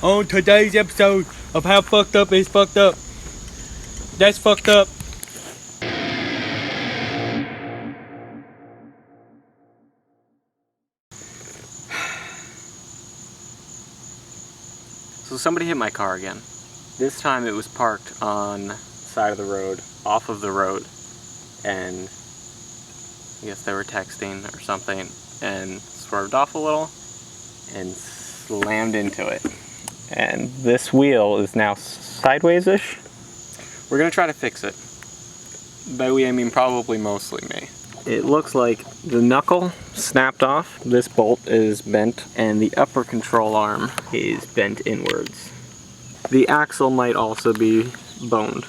On today's episode of How Fucked Up is Fucked Up. That's fucked up. So somebody hit my car again. This time it was parked on the side of the road, off of the road, and I guess they were texting or something and swerved off a little and slammed into it. And this wheel is now sideways-ish. We're gonna try to fix it. By we, I mean probably mostly me. It looks like the knuckle snapped off, this bolt is bent, and the upper control arm is bent inwards. The axle might also be boned.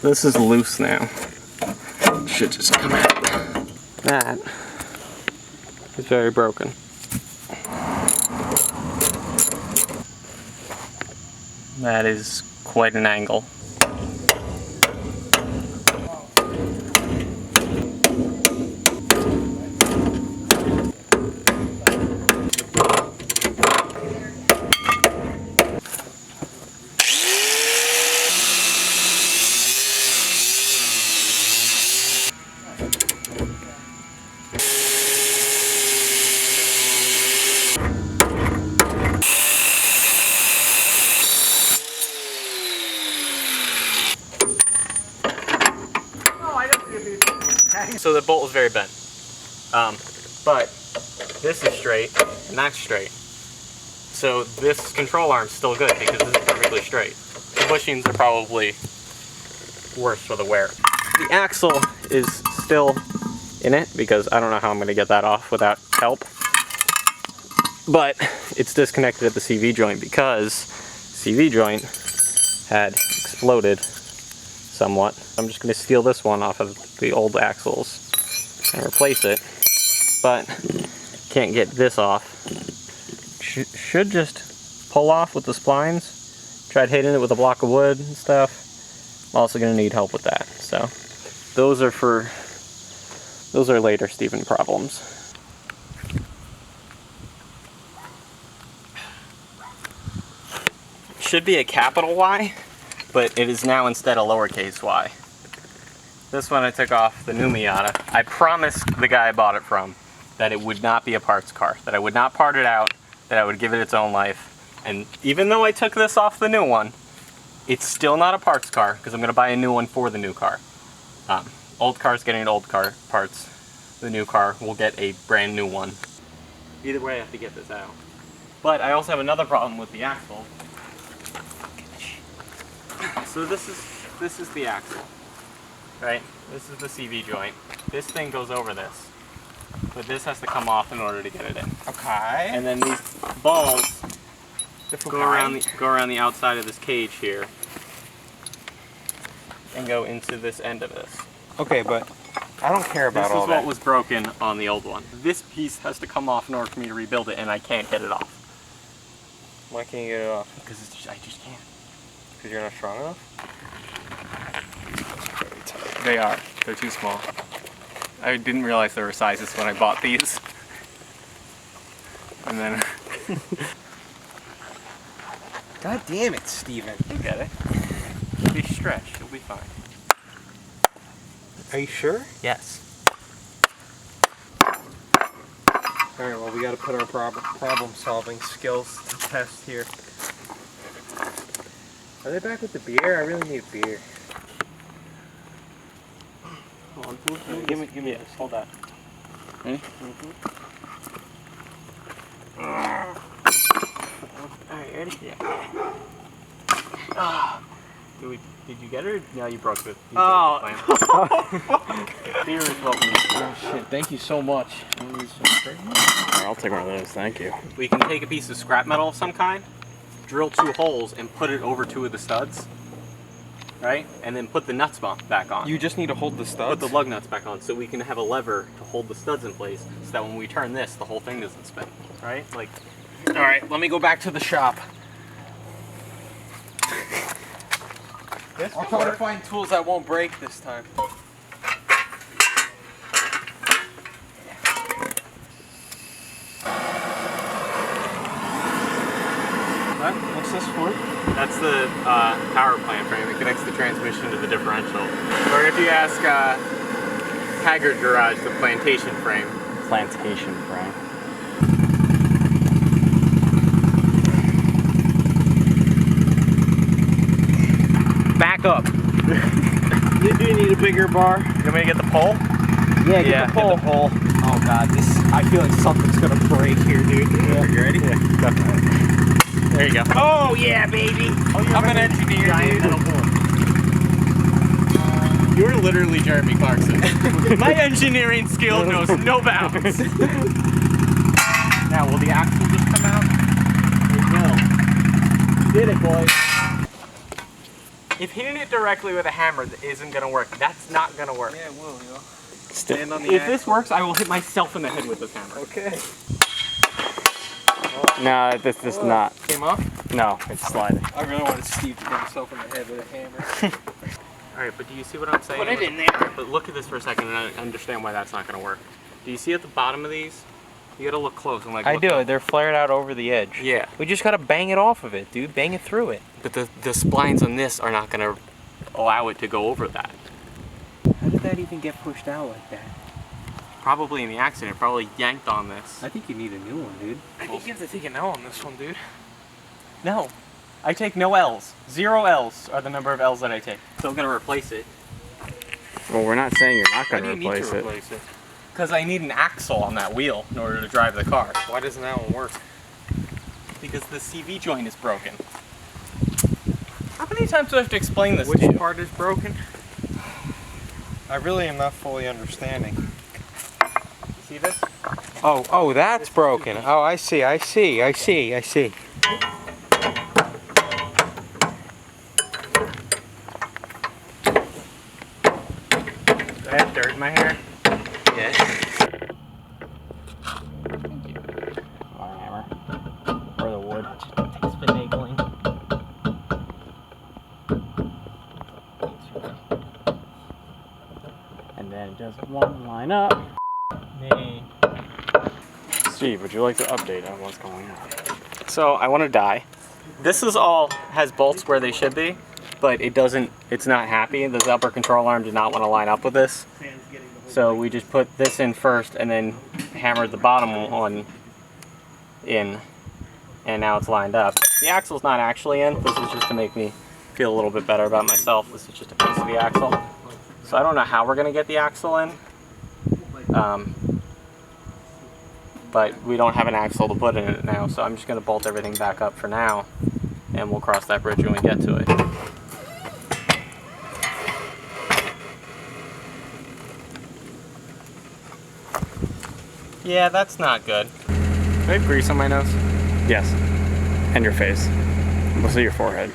This is loose now. Should just come out. That is very broken. That is quite an angle. So the bolt was very bent, but this is straight and that's straight. So this control arm's still good because this is perfectly straight. The bushings are probably worse for the wear. The axle is still in it because I don't know how I'm going to get that off without help. But it's disconnected at the CV joint because CV joint had exploded somewhat. I'm just going to steal this one off of the old axles and replace it, but can't get this off. Should just pull off with the splines. Tried hitting it with a block of wood and stuff. I'm also going to need help with that. So those are later Stephen problems. Should be a capital Y, but it is now instead a lowercase y. This one I took off the new Miata. I promised the guy I bought it from that it would not be a parts car, that I would not part it out, that I would give it its own life. And even though I took this off the new one, it's still not a parts car because I'm going to buy a new one for the new car. Old car's getting old car parts. The new car will get a brand new one. Either way I have to get this out. But I also have another problem with the axle. So this is the axle, right? This is the CV joint. This thing goes over this, but this has to come off in order to get it in. Okay. And then these balls go around the outside of this cage here and go into this end of this. Okay, but I don't care about all that. This is what was broken on the old one. This piece has to come off in order for me to rebuild it, and I can't get it off. Why can't you get it off? Because I just can't. Because you're not strong enough? Very tight. They are. They're too small. I didn't realize there were sizes when I bought these. And then... God damn it, Steven. You get it. It'll be stretched. It'll be fine. Are you sure? Yes. Alright, well, we gotta put our problem-solving skills to test here. Are they back with the beer? I really need beer. Hold on. Give me this. Hold that. Ready? Alright, ready? Yeah. Did you get it? No, you broke it. Oh. Beer is what we need. Oh shit, thank you so much. I'll take one of those, thank you. We can take a piece of scrap metal of some kind, drill 2 holes, and put it over 2 of the studs. right? And then put the nuts back on. You just need to hold the studs. Put the lug nuts back on so we can have a lever to hold the studs in place so that when we turn this, the whole thing doesn't spin, right? Like, all right, let me go back to the shop. I'll try to find tools that won't break this time. What's this for? That's the power plant frame. It connects the transmission to the differential. Or if you ask Haggard Garage, the plantation frame. Plantation frame. Back up. You do need a bigger bar. You want me to get the pole? Yeah, get the pole. Get the pole. Oh god, I feel like something's gonna break here, dude. Yeah. You ready? Yeah, definitely. There you go. Oh yeah, baby! I'm an engineer, dude. You're literally Jeremy Clarkson. My engineering skill knows no bounds. Now, will the axle just come out? It will. Did it, boys. If hitting it directly with a hammer isn't gonna work, that's not gonna work. Yeah, it will, yo. Stand on the If this works, I will hit myself in the head with this hammer. Okay. No, this is not. Came off? No, it's sliding. I really wanted Steve to hit himself in the head with a hammer. Alright, but do you see what I'm saying? Put it in there. But look at this for a second and I understand why that's not gonna work. Do you see at the bottom of these? You gotta look close and like I look do. up. They're flared out over the edge. Yeah. We just gotta bang it off of it, dude. Bang it through it. But the splines on this are not gonna allow it to go over that. How did that even get pushed out like that? Probably in the accident, probably yanked on this. I think you need a new one, dude. I think you have to take an L on this one, dude. No. I take no L's. 0 L's are the number of L's that I take. So I'm gonna replace it. Well, we're not saying you're not Why going do you to need to replace it. replace it? Because I need an axle on that wheel in order to drive the car. Why doesn't that one work? Because the CV joint is broken. How many times do I have to explain this Which to you? part is broken? I really am not fully understanding. You see this? Oh, that's broken. Oh, I see. I see. Do I have dirt in my hair? Yeah. Our hammer. Or the wood. Takes finagling. And then just one line up. Nay. Steve, would you like to update on what's going on? So I want to die. This is all has bolts where they should be, but it doesn't. It's not happy. This upper control arm did not want to line up with this. So we just put this in first and then hammered the bottom one in, and now it's lined up. The axle's not actually in. This is just to make me feel a little bit better about myself. This is just a piece of the axle. So I don't know how we're gonna get the axle in. But we don't have an axle to put in it now, so I'm just going to bolt everything back up for now, and we'll cross that bridge when we get to it. Yeah, that's not good. Do I have grease on my nose? Yes. And your face. We'll see your forehead.